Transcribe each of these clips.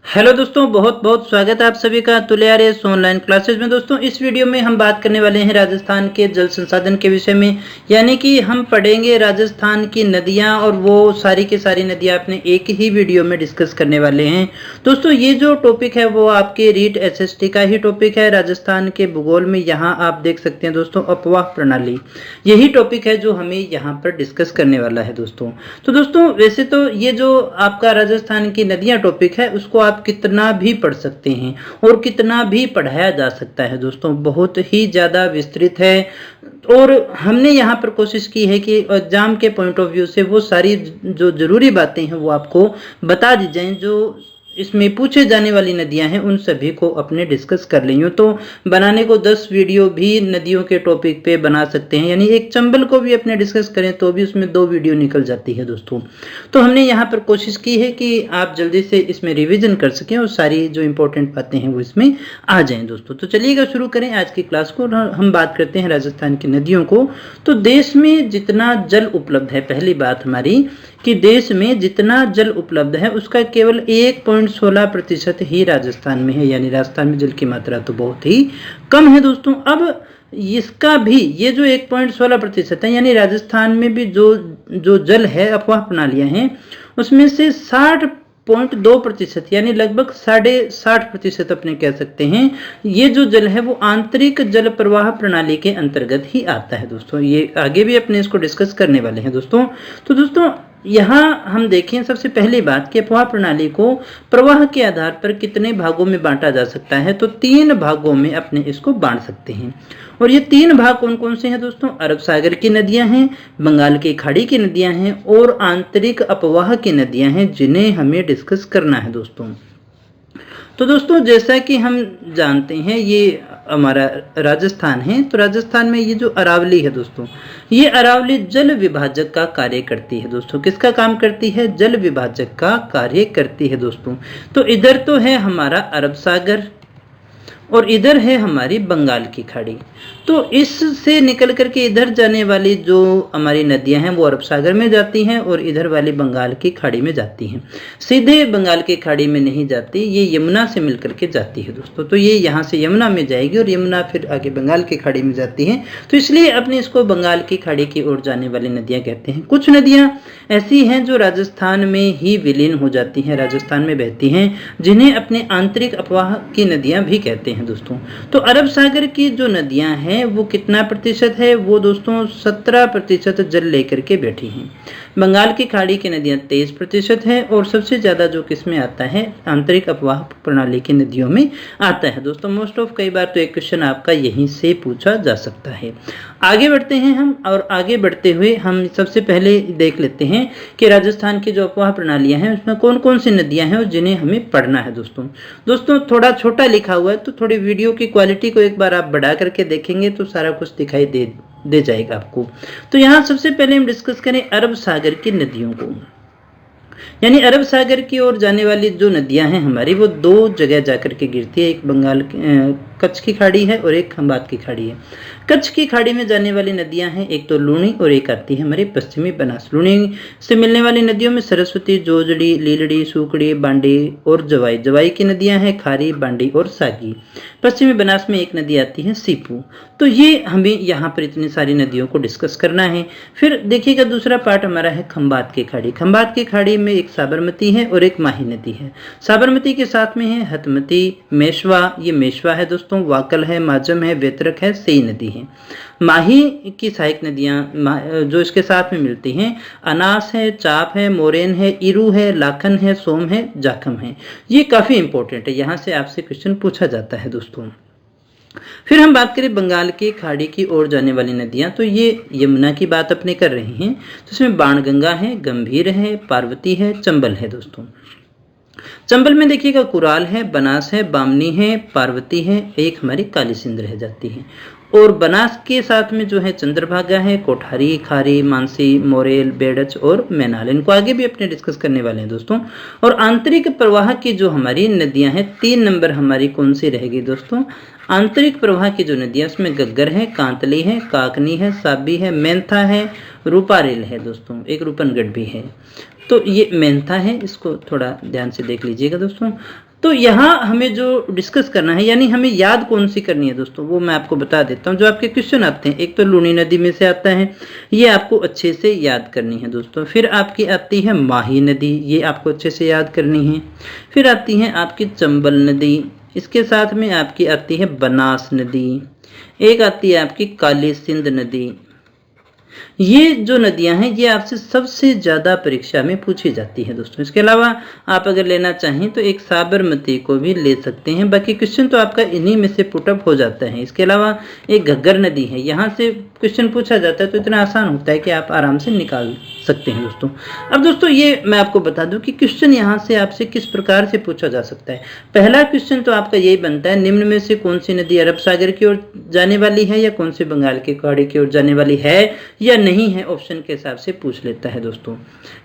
Hello दोस्तों, बहुत बहुत स्वागत है आप सभी का तुल्यारेस ऑनलाइन क्लासेज में। दोस्तों, इस वीडियो में हम बात करने वाले हैं राजस्थान के जल संसाधन के विषय में। यानी कि हम पढ़ेंगे राजस्थान की नदियां, और वो सारी की सारी नदियां अपने एक ही वीडियो में डिस्कस करने वाले हैं। दोस्तों, ये जो टॉपिक है वो आपके रीट एसएसटी का ही टॉपिक है। राजस्थान के भूगोल में यहाँ आप देख सकते हैं दोस्तों, अपवाह प्रणाली, यही टॉपिक है जो हमें यहाँ पर डिस्कस करने वाला है दोस्तों। तो दोस्तों, वैसे तो ये जो आपका राजस्थान की नदियां टॉपिक है उसको आप कितना भी पढ़ सकते हैं और कितना भी पढ़ाया जा सकता है दोस्तों, बहुत ही ज़्यादा विस्तृत है। और हमने यहाँ पर कोशिश की है कि एग्जाम के पॉइंट ऑफ व्यू से वो सारी जो ज़रूरी बातें हैं वो आपको बता दी जाएं। जो इसमें पूछे जाने वाली नदियां हैं उन सभी को अपने डिस्कस कर लें। तो बनाने को 10 वीडियो भी नदियों के टॉपिक पे बना सकते हैं, यानी एक चंबल को भी अपने डिस्कस करें तो भी उसमें 2 वीडियो निकल जाती है दोस्तों। तो हमने यहाँ पर कोशिश की है कि आप जल्दी से इसमें रिवीजन कर सकें और सारी जो इंपॉर्टेंट बातें हैं वो इसमें आ जाएं दोस्तों। तो चलिएगा शुरू करें आज की क्लास को। हम बात करते हैं राजस्थान की नदियों को। तो देश में जितना जल उपलब्ध है, पहली बात हमारी कि देश में जितना जल उपलब्ध है उसका केवल 1.16% ही राजस्थान में है, यानी राजस्थान में जल की मात्रा तो बहुत ही कम है दोस्तों। अब इसका भी ये जो 1.16% है, यानी राजस्थान में भी जो जल है, अफवाह प्रणालियां हैं, उसमें से 60.2% यानी लगभग 60.5% अपने कह सकते हैं, ये जो जल है वो आंतरिक जल प्रवाह प्रणाली के अंतर्गत ही आता है दोस्तों। ये आगे भी अपने इसको डिस्कस करने वाले हैं दोस्तों। तो दोस्तों, यहाँ हम देखें सबसे पहली बात कि प्रवाह प्रणाली को प्रवाह के आधार पर कितने भागों में बांटा जा सकता है। तो 3 भागों में अपने इसको बांट सकते हैं। और ये 3 भाग कौन कौन से हैं दोस्तों? अरब सागर की नदियां हैं, बंगाल की खाड़ी की नदियां हैं और आंतरिक अपवाह की नदियां हैं, जिन्हें हमें डिस्कस करना है दोस्तों। तो दोस्तों, जैसा कि हम जानते हैं ये हमारा राजस्थान है। तो राजस्थान में ये जो अरावली है दोस्तों, ये अरावली जल विभाजक का कार्य करती है दोस्तों। किसका काम करती है? जल विभाजक का कार्य करती है दोस्तों। तो इधर तो है हमारा अरब सागर और इधर है हमारी बंगाल की खाड़ी। तो इससे निकल करके इधर जाने वाली जो हमारी नदियां हैं वो अरब सागर में जाती हैं और इधर वाली बंगाल की खाड़ी में जाती हैं। सीधे बंगाल की खाड़ी में नहीं जाती, ये यमुना से मिल करके जाती है दोस्तों। तो ये यहाँ से यमुना में जाएगी और यमुना फिर आगे बंगाल की खाड़ी में जाती है। तो इसलिए अपने इसको बंगाल की खाड़ी की ओर जाने वाली नदियाँ कहते हैं। कुछ नदियाँ ऐसी हैं जो राजस्थान में ही विलीन हो जाती हैं, राजस्थान में बहती हैं, जिन्हें अपने आंतरिक अपवाह की नदियाँ भी कहते हैं दोस्तों। तो अरब सागर की जो नदियां हैं वो कितना प्रतिशत है? वो दोस्तों 17% जल लेकर के बैठी हैं। बंगाल की खाड़ी की नदियां 23% है और सबसे ज्यादा जो किसमें आता है? आंतरिक अपवाह प्रणाली की नदियों में आता है दोस्तों। मोस्ट ऑफ कई बार तो एक क्वेश्चन आपका यहीं से पूछा जा सकता है। आगे बढ़ते हैं हम, और आगे बढ़ते हुए हम सबसे पहले देख लेते हैं कि राजस्थान की जो अपवाह प्रणालियां हैं उसमें कौन कौन सी नदियां हैं और जिन्हें हमें पढ़ना है दोस्तों। दोस्तों, थोड़ा छोटा लिखा हुआ है तो थोड़ी वीडियो की क्वालिटी को एक बार आप बढ़ा करके देखेंगे तो सारा कुछ दिखाई दे जाएगा आपको। तो यहाँ सबसे पहले हम डिस्कस करें अरब सागर की नदियों को। यानी अरब सागर की ओर जाने वाली जो नदियां हैं हमारी, वो 2 जगह जाकर के गिरती है। एक बंगाल कच्छ की खाड़ी है और एक खंबात की खाड़ी है। कच्छ की खाड़ी में जाने वाली नदियां हैं, एक तो लूणी और एक आती है हमारी पश्चिमी बनास। लूणी से मिलने वाली नदियों में सरस्वती, जोजड़ी, लीलड़ी, सूकड़ी, बांडी और जवाई। जवाई की नदियां हैं खारी, बांडी और सागी। पश्चिमी बनास में एक नदी आती है सीपू। तो ये हमें यहाँ पर इतनी सारी नदियों को डिस्कस करना है। फिर देखिएगा दूसरा पार्ट हमारा है खंबात की खाड़ी। खंबात की खाड़ी में एक साबरमती है और एक माही नदी है। साबरमती के साथ में है हथमती, मेशवा, ये मेशवा है दोस्तों, वाकल है, माजम है, वेतरक है, सेई नदी है। माही की सहायक नदियां जो इसके साथ में मिलती हैं, अनास है, चाप है, मोरेन है, इरू है, लाखन है, सोम है, जाखम है। ये काफी इंपॉर्टेंट है, यहाँ से आपसे क्वेश्चन पूछा जाता है दोस्तों। फिर हम बात करें बंगाल की खाड़ी की ओर जाने वाली नदियां, तो ये यमुना की बात अपने कर रहे हैं। तो इसमें बाणगंगा है, गंभीर है, पार्वती है, चंबल है दोस्तों। चंबल में देखिएगा कुराल है, बनास है, बामनी है, पार्वती है, एक हमारी काली सिंध रह जाती है। और बनास के साथ में जो है चंद्रभागा है, कोठारी, खारी, मानसी, मोरेल, बेड़च और मैनाल। इनको आगे भी अपने डिस्कस करने वाले हैं दोस्तों। और आंतरिक प्रवाह की जो हमारी नदियां हैं, 3 नंबर हमारी कौन सी रहेगी दोस्तों? आंतरिक प्रवाह की जो नदियां उसमें गग्गर है, कांतली है, काकनी है, साबी है, मेंथा है, रूपारेल है दोस्तों, एक रूपनगढ़ भी है। तो ये मेंथा है, इसको थोड़ा ध्यान से देख लीजिएगा दोस्तों। तो यहाँ हमें जो डिस्कस करना है, यानी हमें याद कौन सी करनी है दोस्तों, वो मैं आपको बता देता हूँ। जो आपके क्वेश्चन आते हैं, एक तो लूनी नदी में से आता है, ये आपको अच्छे से याद करनी है दोस्तों। फिर आपकी आती है माही नदी, ये आपको अच्छे से याद करनी है। फिर आती है आपकी चंबल नदी, इसके साथ में आपकी आती है बनास नदी, एक आती है आपकी काली सिंध नदी। ये जो नदियां हैं ये आपसे सबसे ज़्यादा परीक्षा में पूछी जाती है दोस्तों। इसके अलावा आप अगर लेना चाहें तो एक साबरमती को भी ले सकते हैं, बाकी क्वेश्चन तो आपका इन्हीं में से पुटअप हो जाता है। इसके अलावा एक घग्गर नदी है, यहाँ से क्वेश्चन पूछा जाता है तो इतना आसान होता है कि आप आराम से निकाल सकते हैं दोस्तों। अब दोस्तों ये मैं आपको बता दूं कि क्वेश्चन यहाँ से आपसे किस प्रकार से पूछा जा सकता है। पहला क्वेश्चन तो आपका यही बनता है, निम्न में से कौन सी नदी अरब सागर की ओर जाने वाली है या कौन सी बंगाल की खाड़ी की ओर जाने वाली है या नहीं है, ऑप्शन के हिसाब से पूछ लेता है दोस्तों।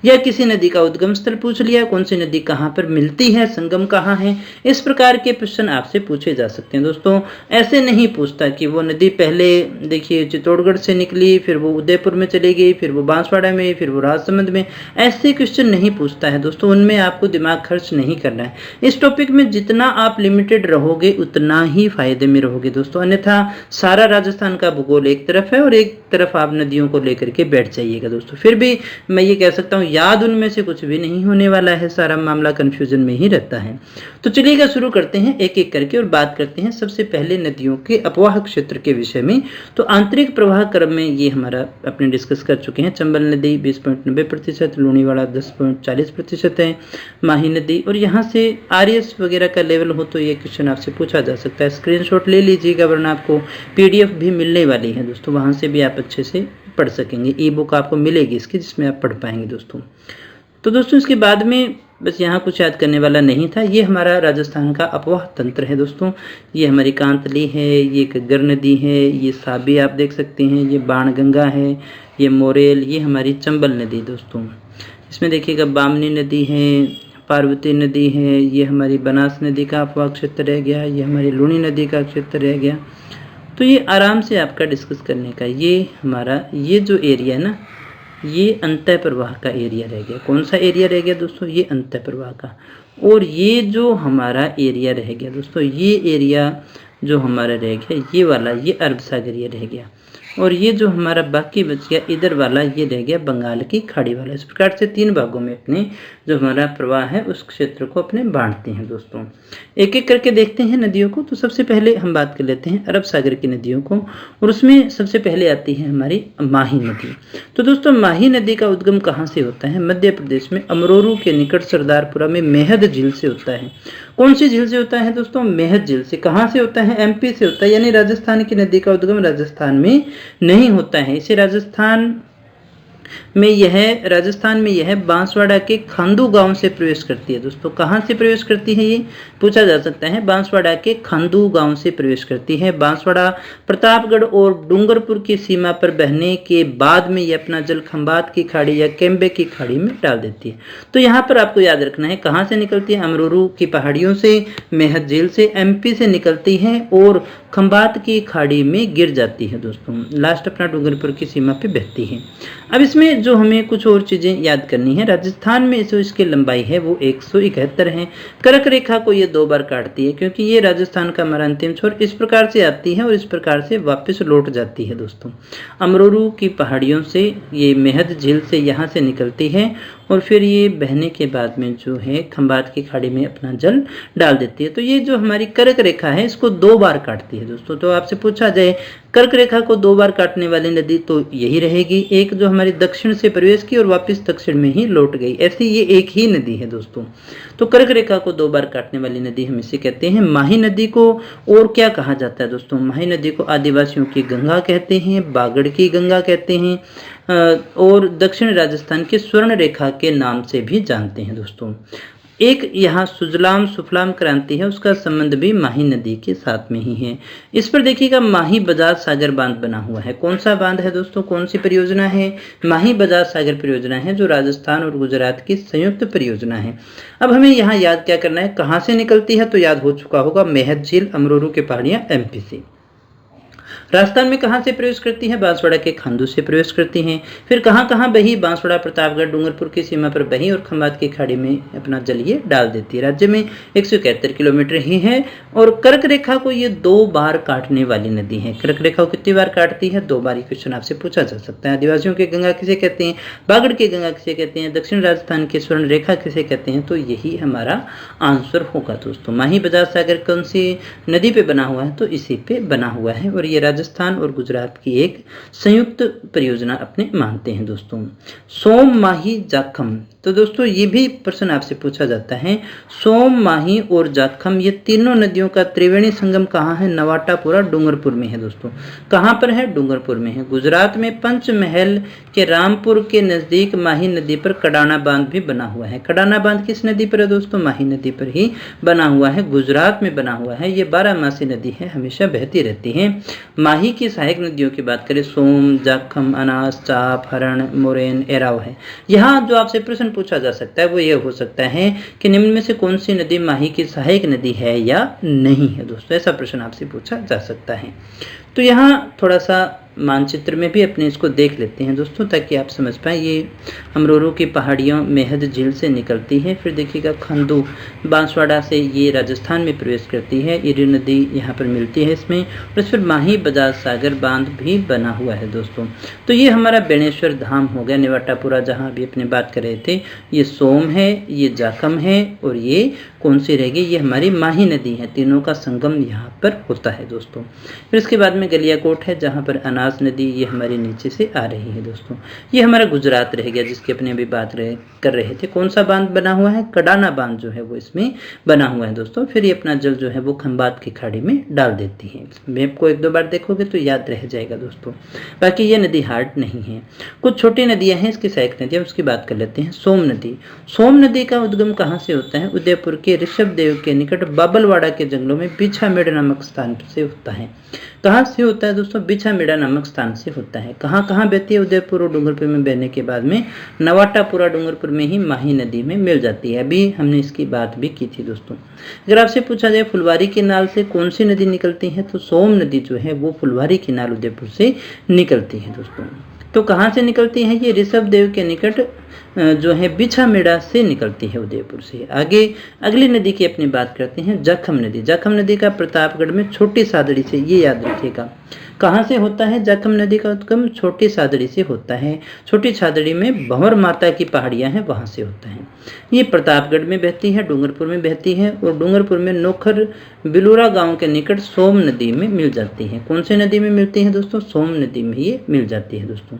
या किसी नदी का उद्गम स्थल पूछ लिया, कौन सी नदी कहाँ पर मिलती है, संगम कहाँ है, इस प्रकार के प्रश्न आपसे पूछे जा सकते हैं दोस्तों। ऐसे नहीं पूछता कि वो नदी पहले देखिए चित्तौड़गढ़ से निकली, फिर वो उदयपुर में चली गई, फिर वो बांसवाड़ा में, फिर वो राजसमंद में, ऐसे क्वेश्चन नहीं पूछता है दोस्तों। उनमें आपको दिमाग खर्च नहीं करना है। इस टॉपिक में जितना आप लिमिटेड रहोगे उतना ही फायदे में रहोगे दोस्तों, अन्यथा सारा राजस्थान का भूगोल एक तरफ है और एक तरफ आप नदियों को लेकर के बैठ जाइएगा दोस्तों। फिर भी मैं ये कह सकता हूँ याद उनमें से कुछ भी नहीं होने वाला है, सारा मामला कंफ्यूजन में ही रहता है। तो चलिएगा शुरू करते हैं एक एक करके और बात करते हैं सबसे पहले नदियों के अपवाह क्षेत्र के विषय में। तो आंतरिक प्रवाह क्रम में ये हमारा अपने डिस्कस कर चुके हैं। चंबल नदी 20.90%, लूणीवाड़ा 10.40% है, माही नदी, और यहाँ से आरएस वगैरह का लेवल हो तो ये क्वेश्चन आपसे पूछा जा सकता है। स्क्रीनशॉट ले लीजिएगा वरना आपको पीडीएफ भी मिलने वाली है दोस्तों, वहाँ से भी आप अच्छे से पढ़ सकेंगे। ई बुक आपको मिलेगी इसकी जिसमें आप पढ़ पाएंगे दोस्तों। तो दोस्तों इसके बाद में बस यहाँ कुछ याद करने वाला नहीं था। ये हमारा राजस्थान का अपवाह तंत्र है दोस्तों। ये हमारी कांतली है, ये घग्गर नदी है, ये साबी आप देख सकते हैं, ये बाणगंगा है, ये मोरेल, ये हमारी चंबल नदी दोस्तों। इसमें देखिएगा बामनी नदी है, पार्वती नदी है, ये हमारी बनास नदी का अपवाह क्षेत्र रह गया, ये हमारी लूनी नदी का क्षेत्र रह गया। तो ये आराम से आपका डिस्कस करने का, ये हमारा ये जो एरिया है ना, ये अंतः प्रवाह का एरिया रह गया। कौन सा एरिया रह गया दोस्तों? ये अंतः प्रवाह का। और ये जो हमारा एरिया रह गया दोस्तों, ये एरिया जो हमारा रह गया ये वाला, ये अरब सागरीय रह गया। और ये जो हमारा बाकी बच गया इधर वाला, ये रह गया बंगाल की खाड़ी वाला। इस प्रकार से तीन भागों में अपने जो हमारा प्रवाह है उस क्षेत्र को अपने बांटते हैं दोस्तों। एक एक करके देखते हैं नदियों को। तो सबसे पहले हम बात कर लेते हैं अरब सागर की नदियों को, और उसमें सबसे पहले आती है हमारी माही नदी। तो दोस्तों माही नदी का उद्गम कहाँ से होता है? मध्य प्रदेश में अमरोरू के निकट सरदारपुरा में मेहद झील से होता है। कौन सी झील से होता है दोस्तों? मेहद झील से। कहाँ से होता है? एमपी से होता है, यानी राजस्थान की नदी का उद्गम राजस्थान में नहीं होता है। इसे राजस्थान में यह बांसवाड़ा के खांदू गांव से प्रवेश करती है दोस्तों। कहाँ से प्रवेश करती है ये पूछा जा सकता है। बांसवाड़ा के खांदू गांव से प्रवेश करती है। बांसवाड़ा, प्रतापगढ़ और डूंगरपुर की सीमा पर बहने के बाद में ये अपना जल खंबात की खाड़ी या केम्बे की खाड़ी में डाल देती है। तो यहाँ पर आपको याद रखना है कहाँ से निकलती है? अमरूरू की पहाड़ियों से, मेहद झील से, एमपी से निकलती है और खंबात की खाड़ी में गिर जाती है दोस्तों। लास्ट अपना डूंगरपुर की सीमा पे बहती है। अब इसमें जो हमें कुछ और चीज़ें याद करनी है, राजस्थान में जो इसकी लंबाई है वो 171 है। कर्क रेखा को ये 2 बार काटती है क्योंकि ये राजस्थान का हमारा अंतिम छोर इस प्रकार से आती है और इस प्रकार से वापस लौट जाती है दोस्तों। अमरूरू की पहाड़ियों से ये मेहद झील से यहाँ से निकलती है और फिर ये बहने के बाद में जो है खंबात की खाड़ी में अपना जल डाल देती है। तो ये जो हमारी कर्क रेखा है इसको 2 बार काटती है दोस्तों। तो आपसे पूछा जाए कर्क रेखा को 2 बार काटने वाली नदी तो यही रहेगी। एक जो हमारी दक्षिण से प्रवेश की और वापस दक्षिण में ही लौट गई, ऐसी ये एक ही नदी है दोस्तों। तो कर्क रेखा को 2 बार काटने वाली नदी हम इसे कहते हैं। माही नदी को और क्या कहा जाता है दोस्तों? माही नदी को आदिवासियों की गंगा कहते हैं, बागड़ की गंगा कहते हैं और दक्षिण राजस्थान के स्वर्ण रेखा के नाम से भी जानते हैं दोस्तों। एक यहाँ सुजलाम सुफलाम क्रांति है, उसका संबंध भी माही नदी के साथ में ही है। इस पर देखिएगा माही बजाज सागर बांध बना हुआ है। कौन सा बांध है दोस्तों? कौन सी परियोजना है? माही बजाज सागर परियोजना है जो राजस्थान और गुजरात की संयुक्त परियोजना है। अब हमें यहाँ याद क्या करना है? कहाँ से निकलती है तो याद हो चुका होगा, मेहद झील, अमरूरू के पहाड़ियाँ, एमपी से। राजस्थान में कहाँ से प्रवेश करती है? बांसवाड़ा के खांडू से प्रवेश करती हैं। फिर कहाँ कहाँ बही? बांसवाड़ा, प्रतापगढ़, डूंगरपुर की सीमा पर बही और खंभात की खाड़ी में अपना जल ये डाल देती है। राज्य में 171 किलोमीटर ही है और कर्क रेखा को ये 2 बार काटने वाली नदी है। कर्क रेखा को कितनी बार काटती है? 2 बार। क्वेश्चन आपसे पूछा जा सकता है। आदिवासियों की गंगा किसे कहते हैं? बागड़ की गंगा किसे कहते हैं? दक्षिण राजस्थान की स्वर्ण रेखा किसे कहते हैं? तो यही हमारा आंसर होगा दोस्तों। माही बजाज सागर कौन सी नदी पे बना हुआ है? तो इसी पे बना हुआ है और ये राजस्थान और गुजरात की एक संयुक्त परियोजना अपने मानते हैं दोस्तों। सोम, माही, जाखम, तो दोस्तों ये भी प्रश्न आपसे पूछा जाता है। सोम, माही और जाखम ये तीनों नदियों का त्रिवेणी संगम कहाँ है? नवाटापुरा, डूंगरपुर में है दोस्तों। कहाँ पर है? डूंगरपुर में है। गुजरात में पंचमहल के रामपुर के नजदीक माही नदी पर कडाना बांध भी बना हुआ है। कडाना बांध किस नदी पर है दोस्तों? माही नदी पर ही बना हुआ है, गुजरात में बना हुआ है। ये 12मासी नदी है, हमेशा बहती रहती है। माही की सहायक नदियों की बात करें, सोम, जाखम, अनास, चाप, हरण, मोरेन, एराव है। यहाँ जो आपसे प्रश्न पूछा जा सकता है वो ये हो सकता है कि निम्न में से कौन सी नदी माही की सहायक नदी है या नहीं है दोस्तों, ऐसा प्रश्न आपसे पूछा जा सकता है। तो यहाँ थोड़ा सा मानचित्र में भी अपने इसको देख लेते हैं दोस्तों, ताकि आप समझ पाएँ। ये अमरोरू की पहाड़ियों मेहद झील से निकलती है। फिर देखिएगा खांडू बांसवाड़ा से ये राजस्थान में प्रवेश करती है। इरी नदी यहाँ पर मिलती है इसमें, और फिर माही बजाज सागर बांध भी बना हुआ है दोस्तों। तो ये हमारा बेणेश्वर धाम हो गया, नेवाटापुरा, जहाँ अभी अपने बात कर रहे थे। ये सोम है, ये जाखम है और ये कौन सी रहेगी? ये हमारी माही नदी है। तीनों का संगम यहाँ पर होता है दोस्तों। फिर इसके बाद में गलियाकोट है, जहाँ पर अनास नदी ये हमारे नीचे से आ रही है दोस्तों। ये हमारा गुजरात रह गया, जिसकी अपने अभी बात कर रहे थे। कौन सा बांध बना हुआ है? कडाना बांध जो है वो इसमें बना हुआ है दोस्तों। फिर ये अपना जल जो है वो खंभात की खाड़ी में डाल देती है। मैप को 1-2 बार देखोगे तो याद रह जाएगा दोस्तों। बाकी ये नदी हार्ड नहीं है। कुछ छोटी नदियां हैं इसकी सहायक नदियां, उसकी बात कर लेते हैं। सोम नदी, सोम नदी का उद्गम कहाँ से होता है? उदयपुर के ऋषभ देव के निकट बाबलवाड़ा के जंगलों में बिछामेड़ नामक स्थान से होता है। कहाँ से होता है दोस्तों? बिछामेड़ा नामक स्थान से होता है। कहाँ कहाँ बहती है? उदयपुर और डूंगरपुर में बहने के बाद में नवाटापुरा डूंगरपुर में ही माही नदी में मिल जाती है। अभी हमने इसकी बात भी की थी दोस्तों। अगर आपसे पूछा जाए फुलवारी की नाल से कौन सी नदी निकलती है, तो सोम नदी जो है वो फुलवारी की नाल उदयपुर से निकलती है दोस्तों। तो कहाँ से निकलती है? ये ऋषभ देव के निकट जो है बिछामेड़ा से निकलती है, उदयपुर से। आगे अगली नदी की अपनी बात करते हैं, जाखम नदी। जाखम नदी का प्रतापगढ़ में छोटी सादड़ी से, ये याद रखिएगा, कहाँ से होता है? जाखम नदी का उद्गम छोटी सादड़ी से होता है। छोटी सादड़ी में भंवर माता की पहाड़ियां हैं, वहां से होता है। ये प्रतापगढ़ में बहती है, डूंगरपुर में बहती है और डूंगरपुर में नोखर बिलूरा गांव के निकट सोम नदी में मिल जाती है। कौन सी नदी में मिलती है दोस्तों? सोम नदी में ये मिल जाती है दोस्तों।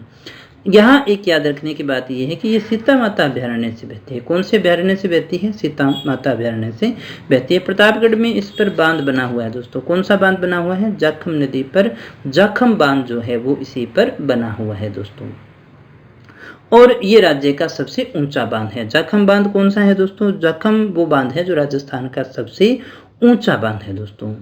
यहाँ एक याद रखने की बात यह है कि ये सीता माता अभयारण्य से बहती है। कौन से अभयारण्य से बहती है? सीता माता अभयारण्य से बहती है। प्रतापगढ़ में इस पर बांध बना हुआ है दोस्तों। कौन सा बांध बना हुआ है? जाखम नदी पर जाखम बांध जो है वो इसी पर बना हुआ है दोस्तों। और ये राज्य का सबसे ऊंचा बांध है। जाखम बांध कौन सा है दोस्तों? जाखम वो बांध है जो राजस्थान का सबसे ऊंचा बांध है दोस्तों।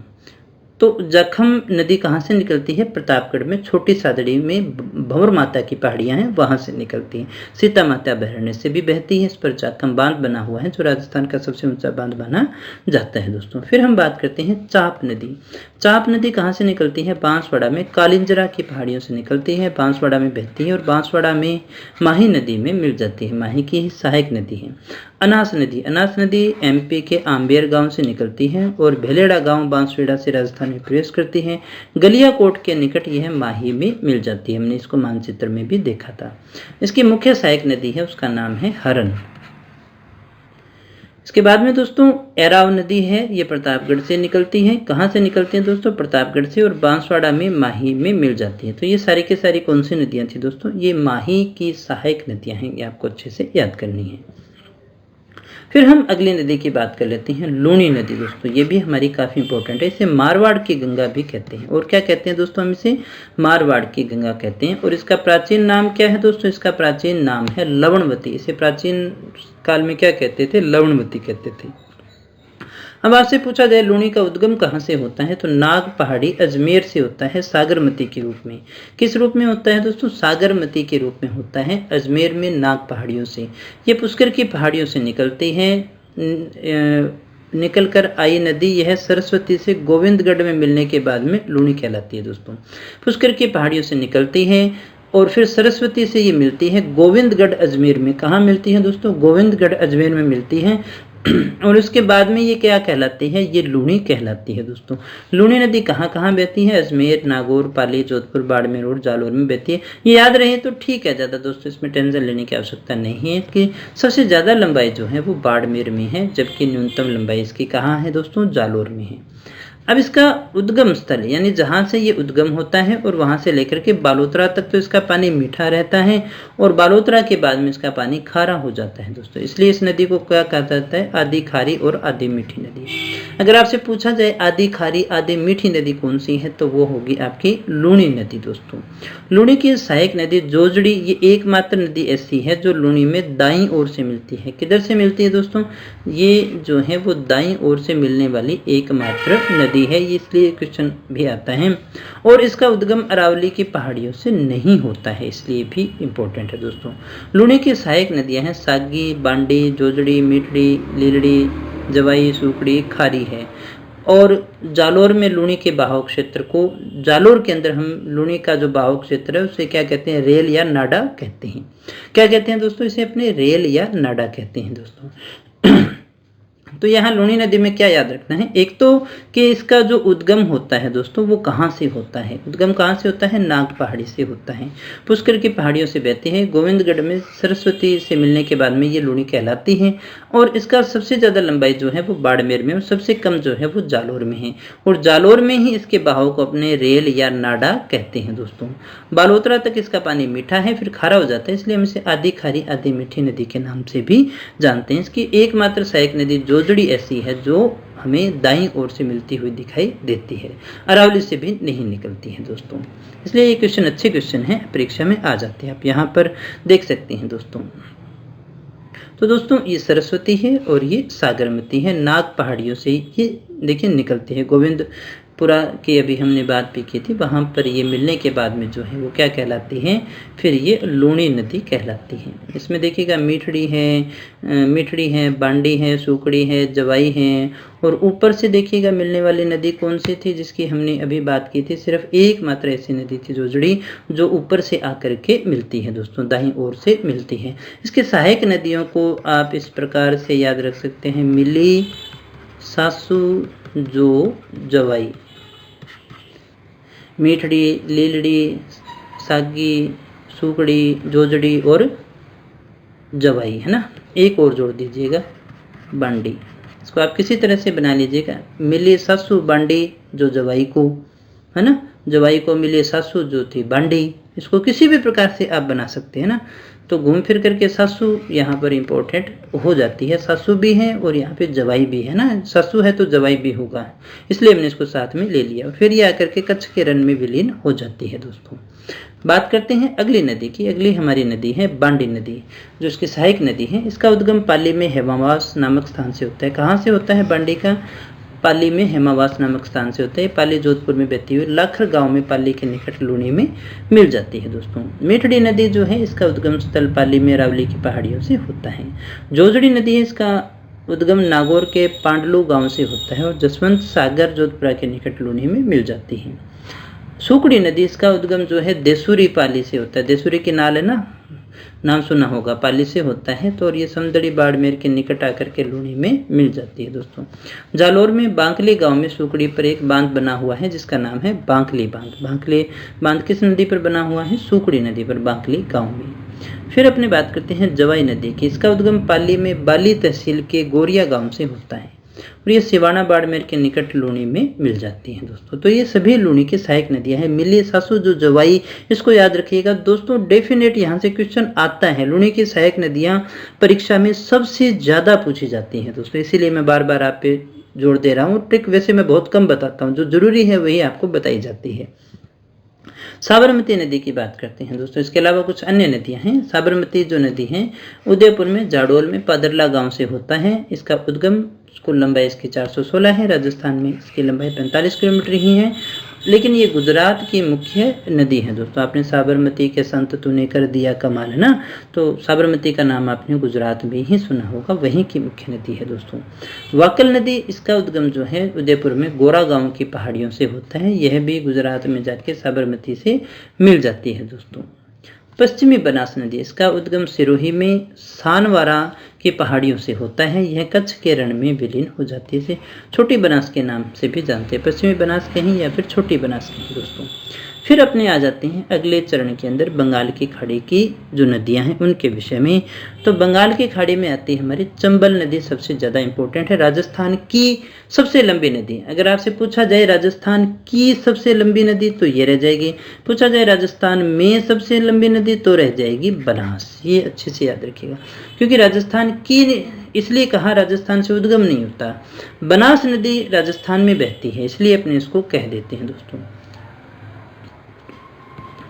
तो जाखम नदी कहाँ से निकलती है? प्रतापगढ़ में छोटी सादड़ी में भंवर माता की पहाड़ियां हैं, वहां से निकलती है। सीता माता अभयारण्य से भी बहती है। इस पर जाखम बांध बना हुआ है, जो राजस्थान का सबसे ऊंचा बांध माना जाता है दोस्तों। फिर हम बात करते हैं चाप नदी। चाप नदी कहाँ से निकलती है? बांसवाड़ा में कालिंजरा की पहाड़ियों से निकलती है, बांसवाड़ा में बहती है और बांसवाड़ा में माही नदी में मिल जाती है। माही की ही सहायक नदी है। अनास नदी, अनास नदी एमपी के आम्बेर गांव से निकलती है और भेलेड़ा गांव बांसवेड़ा से राजस्थान में प्रवेश करती है। गलियाकोट के निकट यह माही में मिल जाती है। हमने इसको मानचित्र में भी देखा था। इसकी मुख्य सहायक नदी है, उसका नाम है हरन। इसके बाद में दोस्तों एराव नदी है, ये प्रतापगढ़ से निकलती है। कहाँ से निकलती है दोस्तों? प्रतापगढ़ से और बांसवाड़ा में माही में मिल जाती है। तो ये सारी की सारी कौन सी नदियाँ थी दोस्तों? ये माही की सहायक नदियाँ हैं, ये आपको अच्छे से याद करनी है। फिर हम अगली नदी की बात कर लेते हैं, लूणी नदी दोस्तों। ये भी हमारी काफ़ी इंपॉर्टेंट है। इसे मारवाड़ की गंगा भी कहते हैं। और क्या कहते हैं दोस्तों? हम इसे मारवाड़ की गंगा कहते हैं। और इसका प्राचीन नाम क्या है दोस्तों? इसका प्राचीन नाम है लवणवती। इसे प्राचीन काल में क्या कहते थे? लवणवती कहते थे। अब आपसे पूछा जाए लूणी का उद्गम कहाँ से होता है, तो नाग पहाड़ी अजमेर से होता है, सागरमती के रूप में। किस रूप में होता है दोस्तों? सागरमती के रूप में होता है, अजमेर में नाग पहाड़ियों से। ये पुष्कर की पहाड़ियों से निकलती है, निकल कर आई नदी यह सरस्वती से गोविंदगढ़ में मिलने के बाद में लूणी कहलाती है दोस्तों। पुष्कर की पहाड़ियों से निकलती है और फिर सरस्वती से ये मिलती है गोविंदगढ़ अजमेर में। कहाँ मिलती है दोस्तों? गोविंदगढ़ अजमेर में मिलती है और उसके बाद में ये क्या कहलाती है? ये लूणी कहलाती है दोस्तों। लूणी नदी कहाँ कहाँ बहती है? अजमेर, नागौर, पाली, जोधपुर, बाड़मेर और जालौर में बहती है। ये याद रहे तो ठीक है, ज़्यादा दोस्तों इसमें टेंशन लेने की आवश्यकता नहीं है। इसकी सबसे ज़्यादा लंबाई जो है वो बाड़मेर में है, जबकि न्यूनतम लंबाई इसकी कहाँ है दोस्तों? जालौर में है। अब इसका उद्गम स्थल यानी जहाँ से ये उद्गम होता है और वहाँ से लेकर के बालोतरा तक तो इसका पानी मीठा रहता है और बालोतरा के बाद में इसका पानी खारा हो जाता है दोस्तों। इसलिए इस नदी को क्या कहा जाता है? आधी खारी और आधी मीठी नदी। अगर आपसे पूछा जाए आधी खारी आधी मीठी नदी कौन सी है, तो वो होगी आपकी लूणी नदी दोस्तों। लूणी की सहायक नदी जोजड़ी ये एकमात्र नदी ऐसी है जो लूणी में दाईं ओर से मिलती है। किधर से मिलती है दोस्तों? ये जो है वो दाईं ओर से मिलने वाली एकमात्र नदी है, इसलिए क्वेश्चन भी आता है। और इसका उद्गम अरावली की पहाड़ियों से नहीं होता है, इसलिए भी इम्पोर्टेंट है दोस्तों। लूणी की सहायक नदियां हैं सागी, बांडी, जोजड़ी, मीठड़ी, लीलड़ी, जवाई, सूकड़ी, खारी है। और जालौर में लूणी के बहाव क्षेत्र को, जालौर के अंदर हम लूणी का जो बहाव क्षेत्र है उसे क्या कहते हैं? रेल या नाडा कहते हैं। क्या कहते हैं दोस्तों? इसे अपने रेल या नाडा कहते हैं दोस्तों। तो यहाँ लूणी नदी में क्या याद रखना है? एक तो कि इसका जो उद्गम होता है दोस्तों वो कहाँ से होता है? उद्गम कहाँ से होता है? नाग पहाड़ी से होता है। पुष्कर की पहाड़ियों से बहती है। गोविंदगढ़ में सरस्वती से मिलने के बाद में ये लूणी कहलाती है। और इसका सबसे ज़्यादा लंबाई जो है वो बाड़मेर में और सबसे कम जो है वो जालौर में है। और जालौर में ही इसके बहाव को अपने रेल या नाडा कहते हैं दोस्तों। बालोतरा तक इसका पानी मीठा है, फिर खारा हो जाता है, इसलिए हम इसे आधी खारी आधी मीठी नदी के नाम से भी जानते हैं। इसकी एकमात्र सहायक नदी जोजड़ी ऐसी है जो हमें दाईं ओर से मिलती हुई दिखाई देती है, अरावली से भी नहीं निकलती है दोस्तों। इसलिए ये क्वेश्चन अच्छे क्वेश्चन हैं, परीक्षा में आ जाते हैं, आप यहाँ पर देख सकते हैं दोस्तों। तो दोस्तों ये सरस्वती है और ये सागरमती है, नाग पहाड़ियों से ये देखिए निकलती है। गोविंदपुरा की अभी हमने बात भी की थी, वहाँ पर ये मिलने के बाद में जो है वो क्या कहलाती है? फिर ये लूणी नदी कहलाती है। इसमें देखिएगा मीठड़ी है, बांडी है, सूकड़ी है, जवाई है। और ऊपर से देखिएगा मिलने वाली नदी कौन सी थी जिसकी हमने अभी बात की थी? सिर्फ एक मात्र ऐसी नदी थी जोजड़ी, जो ऊपर से आकर के मिलती है दोस्तों, दाईं ओर से मिलती है। इसके सहायक नदियों को आप इस प्रकार से याद रख सकते हैं: मिली, सासू, जो, जवाई, मीठड़ी, लीलड़ी, सागी, सूकड़ी, जोजड़ी और जवाई, है ना। एक और जोड़ दीजिएगा, बांडी। इसको आप किसी तरह से बना लीजिएगा, मिली सासू बांडी जो जवाई को, है ना, जवाई को मिली सासू जो थी बांडी। इसको किसी भी प्रकार से आप बना सकते हैं ना। तो घूम फिर करके सासू यहाँ पर इम्पोर्टेंट हो जाती है, सासू भी है और यहाँ पे जवाई भी है ना, सासू है तो जवाई भी होगा, इसलिए हमने इसको साथ में ले लिया। फिर ये आकर के कच्छ के रण में विलीन हो जाती है दोस्तों। बात करते हैं अगली नदी की। अगली हमारी नदी है बांडी नदी, जो इसकी सहायक नदी है। इसका उद्गम पाली में हेमावास नामक स्थान से होता है। कहाँ से होता है बांडी का? पाली में हेमावास नामक स्थान से होता है। पाली जोधपुर में बहती हुई लाखर गांव में पाली के निकट लूणी में मिल जाती है दोस्तों। मीठड़ी नदी जो है इसका उद्गम स्थल पाली में अरावली की पहाड़ियों से होता है। जोजड़ी नदी है, इसका उद्गम नागौर के पांडलू गांव से होता है और जसवंत सागर जोधपुरा के निकट लूणी में मिल जाती है। सूकड़ी नदी, इसका उद्गम जो है देसूरी पाली से होता है। देसूरी की नाल है ना, नाम सुना होगा, पाली से होता है। तो और ये समदड़ी बाड़मेर के निकट आकर के लूणी में मिल जाती है दोस्तों। जालौर में बांकली गांव में सूकड़ी पर एक बांध बना हुआ है जिसका नाम है बांकली बांध। बांकली बांध किस नदी पर बना हुआ है? सूकड़ी नदी पर, बांकली गांव में। फिर अपने बात करते हैं जवाई नदी की। इसका उद्गम पाली में बाली तहसील के गोरिया गांव से होता है और ये सिवाना बाड़मेर के निकट लूणी में मिल जाती हैं दोस्तों। तो ये सभी लूणी की सहायक नदियां हैं। मिली, सासू, जो, जवाई, इसको याद रखिएगा दोस्तों, डेफिनेट यहाँ से क्वेश्चन आता है। लूणी की सहायक नदियां परीक्षा में सबसे ज्यादा पूछी जाती हैं दोस्तों, इसीलिए मैं बार बार आप पे जोर दे रहा हूँ। ट्रिक वैसे मैं बहुत कम बताता हूँ, जो जरूरी है वही आपको बताई जाती है। साबरमती नदी की बात करते हैं दोस्तों। इसके अलावा कुछ अन्य नदियां हैं। साबरमती जो नदी है उदयपुर में जाडोल में पादरला गांव से होता है। इसका उद्गम, कुल लंबाई इसकी 416 है। राजस्थान में इसकी लंबाई 45 किलोमीटर ही है। लेकिन ये गुजरात की मुख्य नदी है दोस्तों। आपने साबरमती के संत तूने कर दिया कमाल, है ना, तो साबरमती का नाम आपने गुजरात में ही सुना होगा, वहीं की मुख्य नदी है दोस्तों। वाकल नदी, इसका उद्गम जो है उदयपुर में गोरा गांव की पहाड़ियों से होता है। यह भी गुजरात में जाके साबरमती से मिल जाती है दोस्तों। पश्चिमी बनास नदी, इसका उद्गम सिरोही में सानवारा की पहाड़ियों से होता है। यह कच्छ के रण में विलीन हो जाती है। इसे छोटी बनास के नाम से भी जानते हैं, पश्चिमी बनास कहीं या फिर छोटी बनास कहीं दोस्तों। फिर अपने आ जाते हैं अगले चरण के अंदर बंगाल की खाड़ी की जो नदियां हैं उनके विषय में। तो बंगाल की खाड़ी में आती है हमारी चंबल नदी, सबसे ज़्यादा इंपॉर्टेंट है, राजस्थान की सबसे लंबी नदी। अगर आपसे पूछा जाए राजस्थान की सबसे लंबी नदी तो ये रह जाएगी, पूछा जाए राजस्थान में सबसे लंबी नदी तो रह जाएगी बनास। ये अच्छे से याद रखिएगा, क्योंकि राजस्थान की इसलिए कहा, राजस्थान से उद्गम नहीं होता। बनास नदी राजस्थान में बहती है, इसलिए अपने इसको कह देते हैं दोस्तों।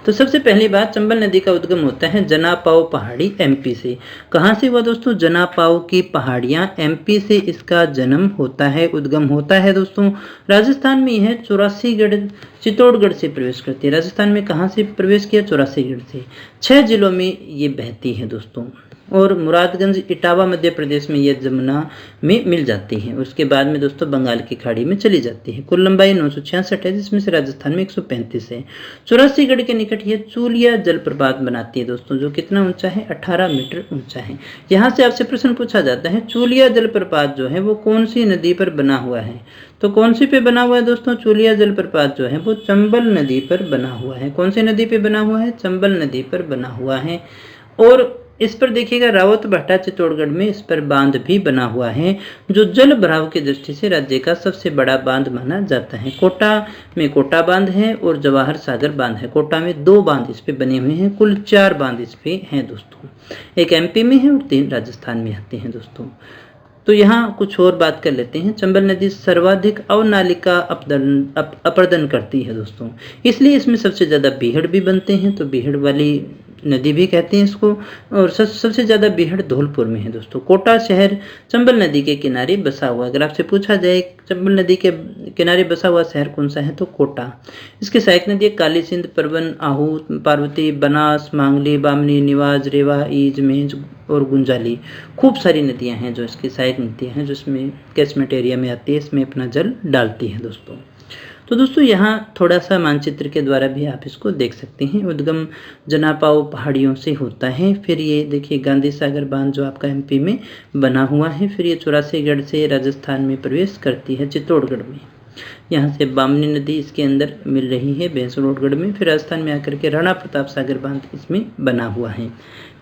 तो सबसे पहली बात, चंबल नदी का उद्गम होता है जनापाव पहाड़ी एमपी से। कहाँ से हुआ दोस्तों? जनापाव की पहाड़ियाँ एमपी से इसका जन्म होता है, उद्गम होता है दोस्तों। राजस्थान में यह 84गढ़ चित्तौड़गढ़ से प्रवेश करती है। राजस्थान में कहाँ से प्रवेश किया? 84गढ़ से। 6 जिलों में ये बहती है दोस्तों। और मुरादगंज इटावा मध्य प्रदेश में यह जमुना में मिल जाती है। उसके बाद में दोस्तों बंगाल की खाड़ी में चली जाती है। कुल लंबाई 966 है, जिसमें से राजस्थान में 135 है। 84गढ़ के निकट यह चूलिया जलप्रपात बनाती है दोस्तों, जो कितना ऊंचा है? 18 मीटर ऊंचा है। यहाँ से आपसे प्रश्न पूछा जाता है, चूलिया जलप्रपात जो है वो कौन सी नदी पर बना हुआ है? तो कौन सी पे बना हुआ है दोस्तों? चूलिया जलप्रपात जो है वो चंबल नदी पर बना हुआ है। कौन सी नदी पे बना हुआ है? चंबल नदी पर बना हुआ है। और इस पर देखिएगा रावत भाटा चित्तौड़गढ़ में इस पर बांध भी बना हुआ है, जो जल भराव की दृष्टि से राज्य का सबसे बड़ा बांध माना जाता है। कोटा में कोटा बांध है और जवाहर सागर बांध है। कोटा में 2 बांध इस पे बने हुए हैं, कुल 4 बांध इस पे हैं दोस्तों। एक एमपी में है और 3 राजस्थान में आते हैं दोस्तों। तो यहाँ कुछ और बात कर लेते हैं। चंबल नदी सर्वाधिक अवनालिका अपर्दन करती है दोस्तों, इसलिए इसमें सबसे ज़्यादा बीहड़ भी बनते हैं, तो बीहड़ वाली नदी भी कहते हैं इसको। और सबसे ज़्यादा बीहड़ धौलपुर में है दोस्तों। कोटा शहर चंबल नदी के किनारे बसा हुआ। अगर आपसे पूछा जाए चंबल नदी के किनारे बसा हुआ शहर कौन सा है, तो कोटा। इसके सहायक नदी काली सिंध, परवन, आहू, पार्वती, बनास, मांगली, बामनी, निवाज, रेवा, ईज, मेंज और गुंजाली, खूब सारी नदियां हैं जो इसकी सहायक नदियां हैं, जो इसमें कैचमेंट एरिया में आती है, इसमें अपना जल डालती है दोस्तों। तो दोस्तों यहाँ थोड़ा सा मानचित्र के द्वारा भी आप इसको देख सकते हैं। उद्गम जनापाव पहाड़ियों से होता है। फिर ये देखिए गांधी सागर बांध जो आपका एमपी में बना हुआ है। फिर ये 84गढ़ से राजस्थान में प्रवेश करती है चित्तौड़गढ़ में। यहाँ से बामनी नदी इसके अंदर मिल रही है भैंसरोडगढ़ में। फिर राजस्थान में आकर के राणा प्रताप सागर बांध इसमें बना हुआ है।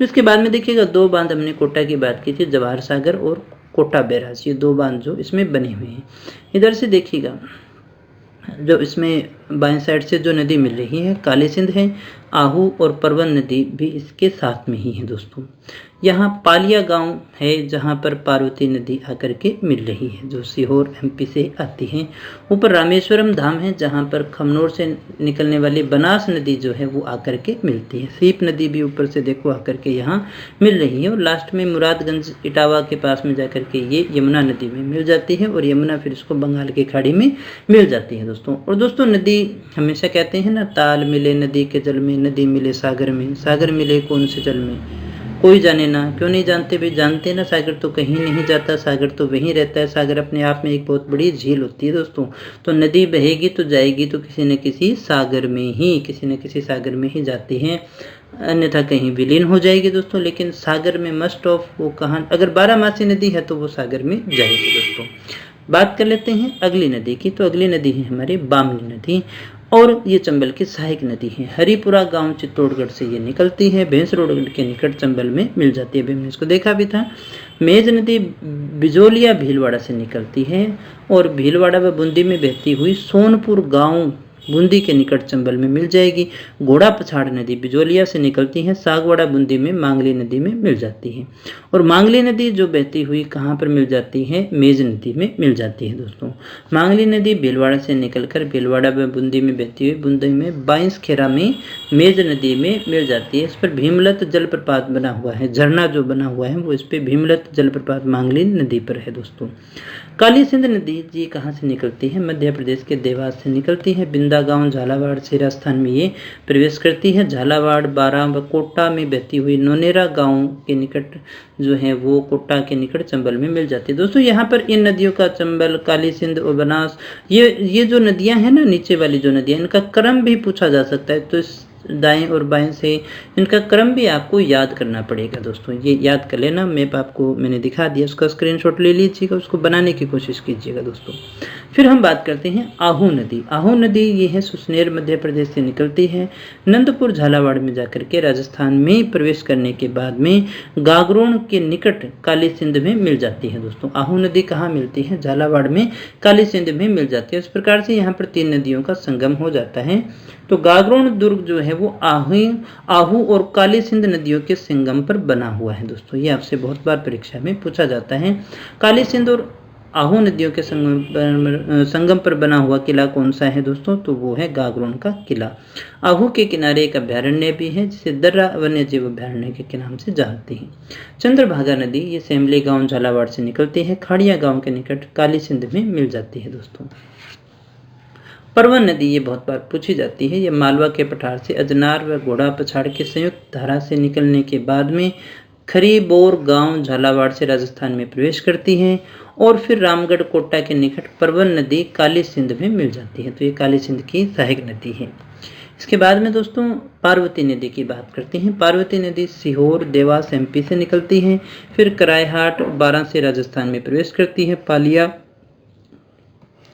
इसके बाद में देखिएगा 2 बांध हमने कोटा की बात की थी, जवाहर सागर और कोटा बैराज, ये 2 बांध जो इसमें बने हुए हैं। इधर से देखिएगा जो इसमें बाएं साइड से जो नदी मिल रही है काली सिंध है, आहू और परवन नदी भी इसके साथ में ही है दोस्तों। यहाँ पालिया गांव है जहाँ पर पार्वती नदी आकर के मिल रही है, जो सीहोर एमपी से आती है। ऊपर रामेश्वरम धाम है जहाँ पर खमनोर से निकलने वाली बनास नदी जो है वो आकर के मिलती है। सीप नदी भी ऊपर से देखो आकर के यहाँ मिल रही है। और लास्ट में मुरादगंज इटावा के पास में जाकर के ये यमुना नदी में मिल जाती है, और यमुना फिर इसको बंगाल की खाड़ी में मिल जाती है दोस्तों। और दोस्तों नदी हमेशा कहते हैं ना, ताल मिले नदी के जल में, नदी मिले सागर में, सागर मिले कौन से जल में, कोई जाने ना। क्यों नहीं जानते भाई? जानते ना, सागर तो कहीं नहीं जाता, सागर तो वहीं रहता है। सागर अपने आप में एक बहुत बड़ी झील होती है दोस्तों। तो नदी बहेगी तो जाएगी तो किसी न किसी सागर में ही, किसी न किसी सागर में ही जाती है, अन्यथा कहीं विलीन हो जाएगी दोस्तों। लेकिन सागर में मस्ट ऑफ वो कहाँ, अगर 12मासी नदी है तो वो सागर में जाएगी दोस्तों। बात कर लेते हैं अगली नदी की। तो अगली नदी है हमारी बामनी नदी, और ये चंबल की सहायक नदी है। हरिपुरा गांव चित्तौड़गढ़ से ये निकलती है, भैंसरोडगढ़ के निकट चंबल में मिल जाती है। हमने इसको देखा भी था। मेज नदी बिजोलिया भीलवाड़ा से निकलती है, और भीलवाड़ा व बूंदी में बहती हुई सोनपुर गांव बूंदी के निकट चंबल में मिल जाएगी। घोड़ा पछाड़ नदी बिजोलिया से निकलती है, सागवाड़ा बूंदी में मांगली नदी में मिल जाती है। और मांगली नदी जो बहती हुई कहाँ पर मिल जाती है? मेज नदी में मिल जाती है दोस्तों। मांगली नदी भीलवाड़ा से निकलकर भीलवाड़ा व बूंदी में बहती हुई बूंदी में 22 खेरा में मेज नदी में मिल जाती है। इस पर भीमलत जलप्रपात बना हुआ है, झरना जो बना हुआ है वो इस पर भीमलत जलप्रपात मांगली नदी पर है दोस्तों। काली सिंध नदी जी कहाँ से निकलती है? मध्य प्रदेश के देवास से निकलती है। गोविंदा गांव झालावाड़ से राजस्थान में ये प्रवेश करती है। झालावाड़, बारां व कोटा में बहती हुई नोनेरा गांव के निकट जो है वो कोटा के निकट चंबल में मिल जाती है। दोस्तों यहाँ पर इन नदियों का चंबल, काली सिंध और बनास, ये जो नदियां हैं ना, नीचे वाली जो नदियां, इनका क्रम भी पूछा जा सकता है। तो इस दाएं और बाएं से इनका क्रम भी आपको याद करना पड़ेगा। दोस्तों ये याद कर लेना, मैप आपको मैंने दिखा दिया, उसका स्क्रीनशॉट ले लीजिएगा, उसको बनाने की कोशिश कीजिएगा दोस्तों। फिर हम बात करते हैं आहू नदी। आहू नदी ये है सुसनेर मध्य प्रदेश से निकलती है, नंदपुर झालावाड़ में जाकर के राजस्थान में प्रवेश करने के बाद में गागरोन के निकट काली सिंध में मिल जाती है। दोस्तों आहू नदी कहाँ मिलती है? झालावाड़ में काली सिंध में मिल जाती है। इस प्रकार से यहाँ पर 3 नदियों का संगम हो जाता है। तो गागरोन दुर्ग जो है वो आहू और काली सिंध नदियों के संगम पर बना हुआ है। दोस्तों ये आपसे बहुत बार परीक्षा में पूछा जाता है। काली सिंध और आहू नदियों के संगम पर बना हुआ किला कौन सा है दोस्तों? तो वो है गागरोन का किला। आहू के किनारे एक अभ्यारण्य भी है जिसे दर्रा वन्य जीव अभ्यारण्य के नाम से जानते हैं। चंद्रभागा नदी ये सेमली गांव झालावाड़ से निकलती है, खाड़िया गांव के निकट काली सिंध में मिल जाती है। दोस्तों परवन नदी ये बहुत बार पूछी जाती है। ये मालवा के पठार से अजनार व घोड़ा पछाड़ के संयुक्त धारा से निकलने के बाद में खरीबोर गांव झालावाड़ से राजस्थान में प्रवेश करती है और फिर रामगढ़ कोटा के निकट परवन नदी काली सिंध में मिल जाती है। तो ये काली सिंध की सहायक नदी है। इसके बाद में दोस्तों पार्वती नदी की बात करते हैं। पार्वती नदी सीहोर, देवास, एमपी से निकलती है, फिर करायहाट, बारां से राजस्थान में प्रवेश करती है। पालिया,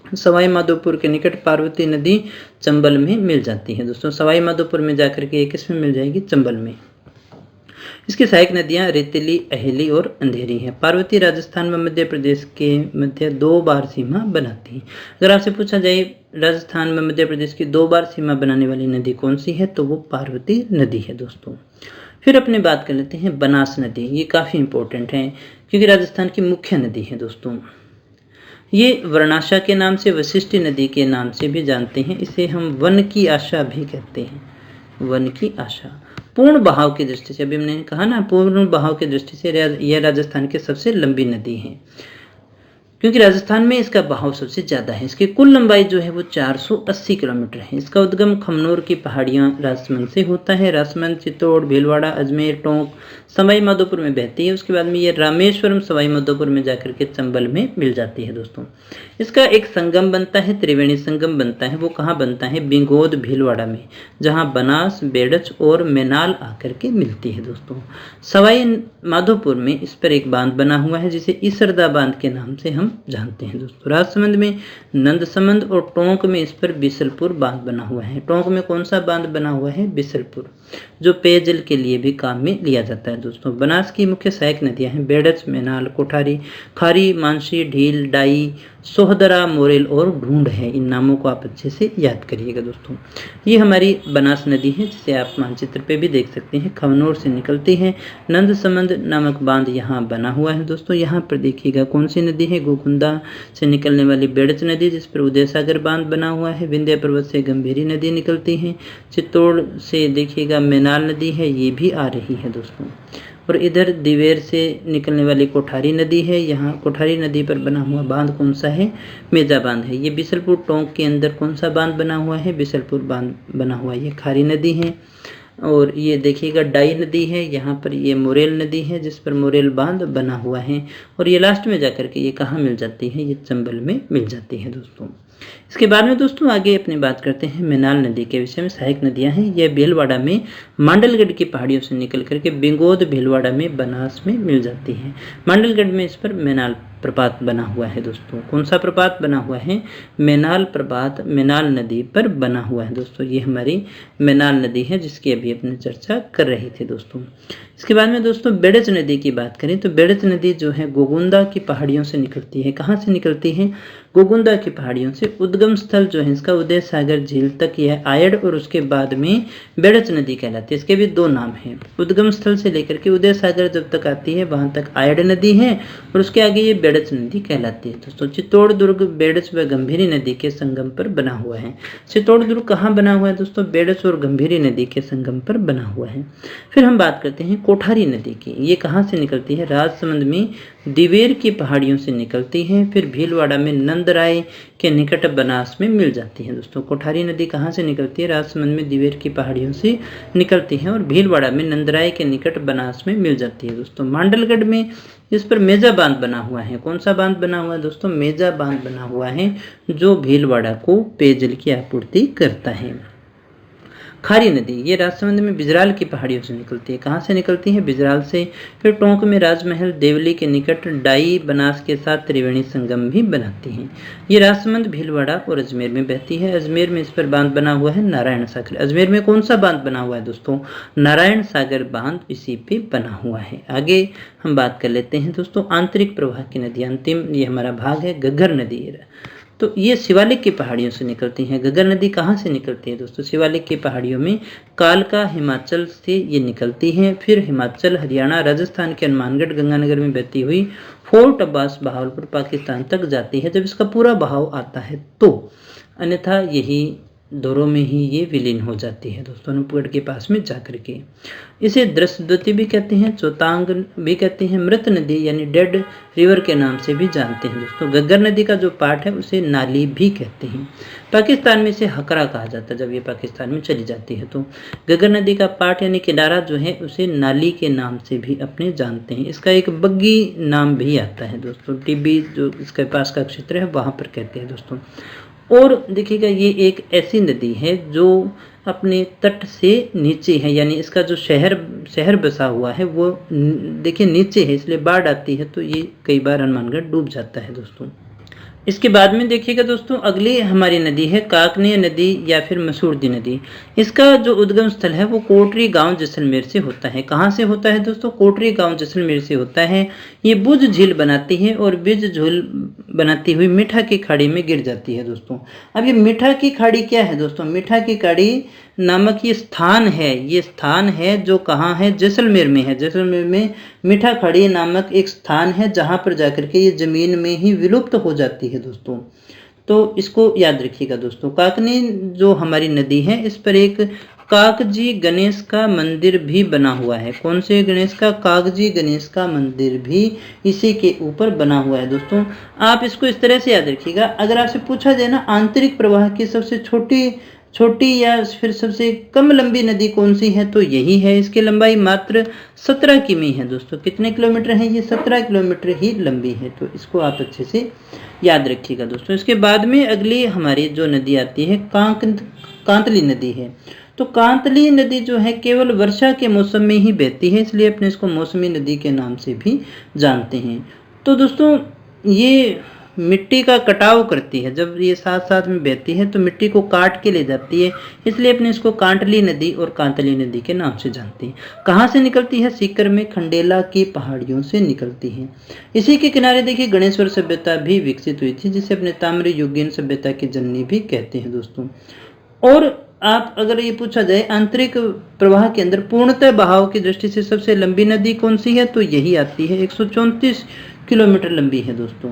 सवाई माधोपुर के निकट पार्वती नदी चंबल में मिल जाती है। दोस्तों सवाई माधोपुर में जाकर के किस में मिल जाएगी? चंबल में। इसकी सहायक नदियां रेतीली, अहेली और अंधेरी हैं। पार्वती राजस्थान व मध्य प्रदेश के मध्य 2 बार सीमा बनाती है। अगर आपसे पूछा जाए राजस्थान व मध्य प्रदेश की 2 बार सीमा बनाने वाली नदी कौन सी है, तो वो पार्वती नदी है। दोस्तों फिर अपने बात कर लेते हैं बनास नदी। ये काफ़ी इंपॉर्टेंट है क्योंकि राजस्थान की मुख्य नदी है। दोस्तों ये वर्णाशा के नाम से, वशिष्ठी नदी के नाम से भी जानते हैं। इसे हम वन की आशा भी कहते हैं। वन की आशा पूर्ण बहाव की दृष्टि से, अभी हमने कहा ना, पूर्ण बहाव की दृष्टि से यह राजस्थान की सबसे लंबी नदी है क्योंकि राजस्थान में इसका बहाव सबसे ज़्यादा है। इसकी कुल लंबाई जो है वो 480 किलोमीटर है। इसका उद्गम खमनोर की पहाड़ियाँ राजसमंद से होता है। राजसमंद, चित्तौड़, भीलवाड़ा, अजमेर, टोंक, सवाई माधोपुर में बहती है। उसके बाद में ये रामेश्वरम, सवाई माधोपुर में जाकर के चंबल में मिल जाती है। दोस्तों इसका एक संगम बनता है, त्रिवेणी संगम बनता है। वो कहाँ बनता है? बिंगोद, भीलवाड़ा में, जहाँ बनास, बेड़च और मेनाल आकर के मिलती है। दोस्तों सवाई माधोपुर में इस पर एक बांध बना हुआ है जिसे इसरदा बांध के नाम से हम जानते हैं। दोस्तों राजसमंद में नंदसमंद और टोंक में इस पर बिसलपुर बांध बना हुआ है। टोंक में कौन सा बांध बना हुआ है? बिसलपुर, जो पेयजल के लिए भी काम में लिया जाता है। दोस्तों बनास की मुख्य सहायक नदियां हैं बेड़च, मेनाल, कोठारी, खारी, मानसी, ढील, डाई, सोहदरा, मोरेल और ढूंढ है। इन नामों को आप अच्छे से याद करिएगा। दोस्तों ये हमारी बनास नदी है जिसे आप मानचित्र पे भी देख सकते हैं। खमनोर से निकलती है। नंदसमंद नामक बांध यहाँ बना हुआ है। दोस्तों यहाँ पर देखिएगा कौन सी नदी है? गोकुंदा से निकलने वाली बेड़च नदी जिस पर उदय सागर बांध बना हुआ है। विंध्य पर्वत से गंभीरी नदी निकलती है। चित्तौड़ से देखिएगा मेनाल नदी है, ये भी आ रही है। दोस्तों और इधर दिवेर से निकलने वाली कोठारी नदी है। यहाँ कोठारी नदी पर बना हुआ बांध कौन सा है? मेजा बांध है। ये बिसलपुर टोंक के अंदर कौन सा बांध बना हुआ है? बिसलपुर बांध बना हुआ है। ये खारी नदी है। और ये देखिएगा डाई नदी है। यहाँ पर ये मोरेल नदी है जिस पर मोरेल बांध बना हुआ है। और ये लास्ट में जाकर के ये कहाँ मिल जाती है? ये चंबल में मिल जाती है। दोस्तों इसके बाद में दोस्तों आगे अपनी बात करते हैं मेनाल नदी के विषय में। सहायक नदियां हैं। यह भीलवाड़ा में मांडलगढ़ की पहाड़ियों से निकल करके बिंगोद, भीलवाड़ा में, बनास में मिल जाती है। मांडलगढ़ में इस पर मेनाल प्रपात बना हुआ है। दोस्तों कौन सा प्रपात बना हुआ है? मेनाल प्रपात मेनाल नदी पर बना हुआ है। दोस्तों ये हमारी मेनाल नदी है जिसकी अभी अपने चर्चा कर रहे थे। दोस्तों इसके बाद में दोस्तों बेड़च नदी की बात करें तो बेड़च नदी जो है गोगुंदा की पहाड़ियों से निकलती है। कहाँ से निकलती है? गोगुंदा की पहाड़ियों से। उद्गम स्थल जो है इसका उदय सागर झील तक यह आयड़ और उसके बाद में बेड़च नदी कहलाती है। इसके भी 2 नाम हैं। उद्गम स्थल से लेकर के उदय सागर जब तक आती है वहां तक आयड़ नदी है और उसके आगे ये बेड़च नदी कहलाती है। दोस्तों चित्तौड़ दुर्ग बेड़च व गंभीरी नदी के संगम पर बना हुआ है। चित्तौड़ दुर्ग कहाँ बना हुआ है दोस्तों? बेड़च और गंभीरी नदी के संगम पर बना हुआ है। फिर हम बात करते हैं कोठारी नदी की। ये कहाँ से निकलती है? राजसमंद में दिवेर की पहाड़ियों से निकलती है। फिर भीलवाड़ा में नंदराय के निकट बनास में मिल जाती है दोस्तों। कोठारी नदी कहाँ से निकलती है? राजसमंद में दिवेर की पहाड़ियों से निकलती है और भीलवाड़ा में नंदराय के निकट बनास में मिल जाती है दोस्तों। मांडलगढ़ में इस पर मेजा बांध बना हुआ है। कौन सा बांध बना हुआ है दोस्तों? मेजा बांध बना हुआ है, जो भीलवाड़ा को पेयजल की आपूर्ति करता है। खारी नदी ये राजसमंद में बिजराल की पहाड़ियों से निकलती है। कहाँ से निकलती है? बिजराल से। फिर टोंक में राजमहल देवली के निकट डाई बनास के साथ त्रिवेणी संगम भी बनाती है। ये राजसमंद, भीलवाड़ा और अजमेर में बहती है। अजमेर में इस पर बांध बना हुआ है नारायण सागर। अजमेर में कौन सा बांध बना हुआ है दोस्तों? नारायण सागर बांध इसी पे बना हुआ है। आगे हम बात कर लेते हैं दोस्तों आंतरिक प्रवाह की नदी। अंतिम ये हमारा भाग है घग्गर नदी। तो ये शिवालिक की पहाड़ियों से निकलती हैं। घग्गर नदी कहाँ से निकलती है दोस्तों? शिवालिक की पहाड़ियों में कालका हिमाचल से ये निकलती है। फिर हिमाचल, हरियाणा, राजस्थान के हनुमानगढ़, गंगानगर में बहती हुई फोर्ट अब्बास, बहावलपुर, पाकिस्तान तक जाती है जब इसका पूरा बहाव आता है तो, अन्यथा यही दौरों में ही ये विलीन हो जाती है दोस्तों, अनूपगढ़ के पास में जाकर के। इसे दृश्यद्वती भी कहते हैं, चौतांग भी कहते हैं, मृत नदी यानी डेड रिवर के नाम से भी जानते हैं दोस्तों। घग्गर नदी का जो पार्ट है उसे नाली भी कहते हैं। पाकिस्तान में इसे हकरा कहा जाता है जब ये पाकिस्तान में चली जाती है तो। घग्गर नदी का पार्ट यानी किनारा जो है उसे नाली के नाम से भी अपने जानते हैं। इसका एक बग्गी नाम भी आता है दोस्तों, टिब्बी जो इसके पास का क्षेत्र है वहाँ पर कहते हैं दोस्तों। और देखिएगा ये एक ऐसी नदी है जो अपने तट से नीचे है, यानी इसका जो शहर बसा हुआ है वो देखिए नीचे है, इसलिए बाढ़ आती है तो ये कई बार हनुमानगढ़ डूब जाता है दोस्तों। इसके बाद में देखिएगा दोस्तों अगली हमारी नदी है काकनीय नदी या फिर मसूरदी नदी। इसका जो उद्गम स्थल है वो कोटरी गांव जैसलमेर से होता है। कहाँ से होता है दोस्तों? कोटरी गांव जैसलमेर से होता है। ये बुझ झील बनाती है और बुझ झील बनाती हुई मीठा की खाड़ी में गिर जाती है दोस्तों। अब ये मीठा की खाड़ी क्या है दोस्तों? मीठा की खाड़ी नामक ये स्थान है जो कहाँ है? जैसलमेर में है। जैसलमेर में मीठा खाड़ी नामक एक स्थान है जहाँ पर जाकर के ये जमीन में ही विलुप्त हो जाती है दोस्तों। तो इसको याद रखिएगा दोस्तों। काकनी जो हमारी नदी है इस पर एक कागजी गणेश का मंदिर भी बना हुआ है। कौन से गणेश का? कागजी गणेश का मंदिर भी इसी के ऊपर बना हुआ है दोस्तों। आप इसको इस तरह से याद रखिएगा, अगर आपसे पूछा जाए ना आंतरिक प्रवाह की सबसे छोटी या फिर सबसे कम लंबी नदी कौन सी है तो यही है। इसकी लंबाई मात्र 17 किमी है दोस्तों। कितने किलोमीटर है ये? 17 किलोमीटर ही लंबी है, तो इसको आप अच्छे से याद रखिएगा दोस्तों। इसके बाद में अगली हमारी जो नदी आती है कांतली नदी है। तो कांतली नदी जो है केवल वर्षा के मौसम में ही बहती है, इसलिए अपने इसको मौसमी नदी के नाम से भी जानते हैं। तो दोस्तों ये मिट्टी का कटाव करती है, जब ये साथ साथ में बहती है तो मिट्टी को काट के ले जाती है, इसलिए अपने इसको कांटली नदी और कांतली नदी के नाम से जानते हैं। कहाँ से निकलती है? सीकर में खंडेला की पहाड़ियों से निकलती है। इसी के किनारे देखिए गणेश्वर सभ्यता भी विकसित हुई थी, जिसे अपने ताम्र युगीन सभ्यता की जननी भी कहते हैं दोस्तों। और आप अगर ये पूछा जाए आंतरिक प्रवाह के अंदर पूर्णतः बहाव की दृष्टि से सबसे लंबी नदी कौन सी है तो यही आती है, 134 किलोमीटर लंबी है दोस्तों।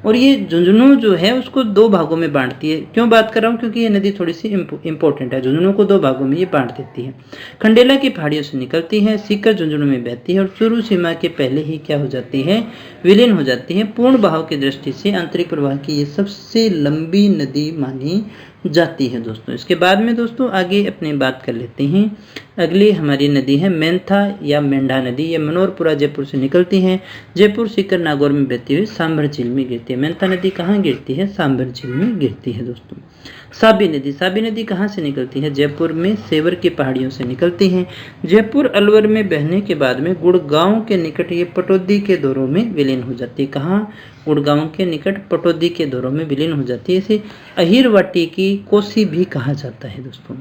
और ये झुंझुनू जो है उसको दो भागों में बांटती है। क्यों बात कर रहा हूँ? क्योंकि ये नदी थोड़ी सी इंपॉर्टेंट है। झुंझुनू को दो भागों में ये बांट देती है। खंडेला की पहाड़ियों से निकलती है, सीकर झुंझुनू में बहती है और चूरू सीमा के पहले ही क्या हो जाती है? विलीन हो जाती है। पूर्ण बहाव की दृष्टि से आंतरिक प्रवाह की ये सबसे लंबी नदी मानी जाती है दोस्तों। इसके बाद में दोस्तों आगे अपनी बात कर लेते हैं। अगली हमारी नदी है मेंथा या मेंढा नदी। ये मनोरपुरा जयपुर से निकलती है, जयपुर सीकर नागौर में बहती हुई सांभर झील में गिरती है। मेंथा नदी कहाँ गिरती है? सांभर झील में गिरती है दोस्तों। साबी नदी कहाँ से निकलती है? जयपुर में सेवर की पहाड़ियों से निकलती है। जयपुर अलवर में बहने के बाद में गुड़गांव के निकट ये पटौदी के दौरों में विलीन हो जाती है। कहाँ? गुड़गांव के निकट पटौदी के दौरों में विलीन हो जाती है। इसे अहिरवाटी की कोसी भी कहा जाता है दोस्तों।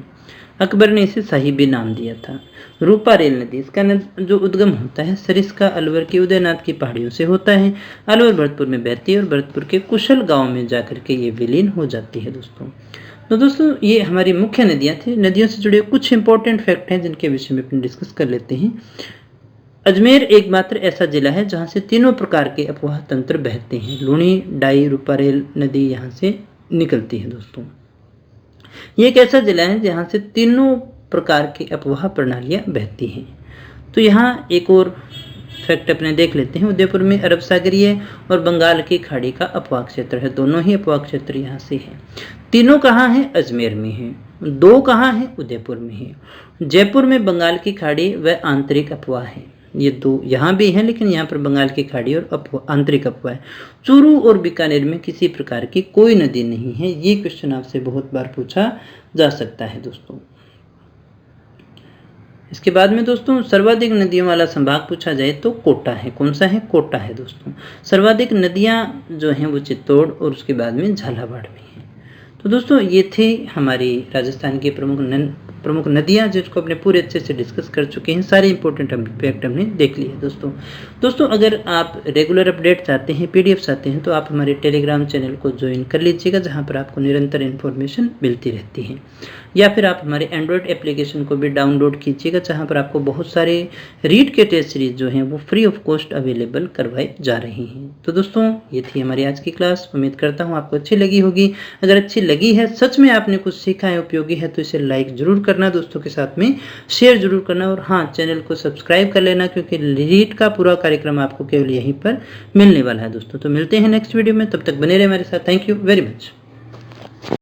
अकबर ने इसे साहिबी नाम दिया था। रूपा रेल नदी, इसका जो उद्गम होता है सरिस्का अलवर की उदयनाथ की पहाड़ियों से होता है। अलवर भरतपुर में बहती है और भरतपुर के कुशल गांव में जाकर के ये विलीन हो जाती है दोस्तों। तो दोस्तों ये हमारी मुख्य नदियां थी। नदियों से जुड़े कुछ इंपॉर्टेंट फैक्ट हैं जिनके विषय में अपन डिस्कस कर लेते हैं। अजमेर एकमात्र ऐसा जिला है जहाँ से तीनों प्रकार के अफवाह तंत्र बहते हैं। लूणी, डाई, रूपारेल नदी यहाँ से निकलती है दोस्तों। ये एक ऐसा जिला है जहाँ से तीनों प्रकार की अफवाह प्रणालियाँ बहती हैं। तो यहाँ एक और फैक्ट अपने देख लेते हैं। उदयपुर में अरब सागरीय और बंगाल की खाड़ी का अपवाह क्षेत्र है, दोनों ही अपवाह क्षेत्र यहाँ से है। तीनों कहाँ है? अजमेर में है। दो कहाँ है? उदयपुर में है। जयपुर में बंगाल की खाड़ी व आंतरिक अपवाह है, ये दो यहाँ भी है, लेकिन यहाँ पर बंगाल की खाड़ी और आंतरिक अपवाह है। चूरू और बीकानेर में किसी प्रकार की कोई नदी नहीं है। ये क्वेश्चन आपसे बहुत बार पूछा जा सकता है दोस्तों। इसके बाद में दोस्तों सर्वाधिक नदियों वाला संभाग पूछा जाए तो कोटा है। कौन सा है? कोटा है दोस्तों। सर्वाधिक नदियां जो हैं वो चित्तौड़ और उसके बाद में झालावाड़ में है। तो दोस्तों ये थे हमारी राजस्थान की प्रमुख नदियां, जिसको अपने पूरे अच्छे से डिस्कस कर चुके हैं। सारे इंपॉर्टेंट फैक्ट हमने देख लिए दोस्तों अगर आप रेगुलर अपडेट चाहते हैं, पीडीएफ चाहते हैं, तो आप हमारे टेलीग्राम चैनल को ज्वाइन कर लीजिएगा, जहां पर आपको निरंतर इन्फॉर्मेशन मिलती रहती है। या फिर आप हमारे एंड्रॉयड एप्लीकेशन को भी डाउनलोड कीजिएगा, जहां पर आपको बहुत सारे रीड के टेस्ट सीरीज जो हैं वो फ्री ऑफ कॉस्ट अवेलेबल करवाए जा रही हैं। तो दोस्तों ये थी हमारी आज की क्लास। उम्मीद करता हूँ आपको अच्छी लगी होगी। अगर अच्छी लगी है, सच में आपने कुछ सीखा है, उपयोगी है, तो इसे लाइक जरूर करना, दोस्तों के साथ में शेयर जरूर करना, और हाँ, चैनल को सब्सक्राइब कर लेना, क्योंकि रीड का पूरा कार्यक्रम आपको केवल यहीं पर मिलने वाला है दोस्तों। तो मिलते हैं नेक्स्ट वीडियो में, तब तक बने रहे हमारे साथ। Thank you very much.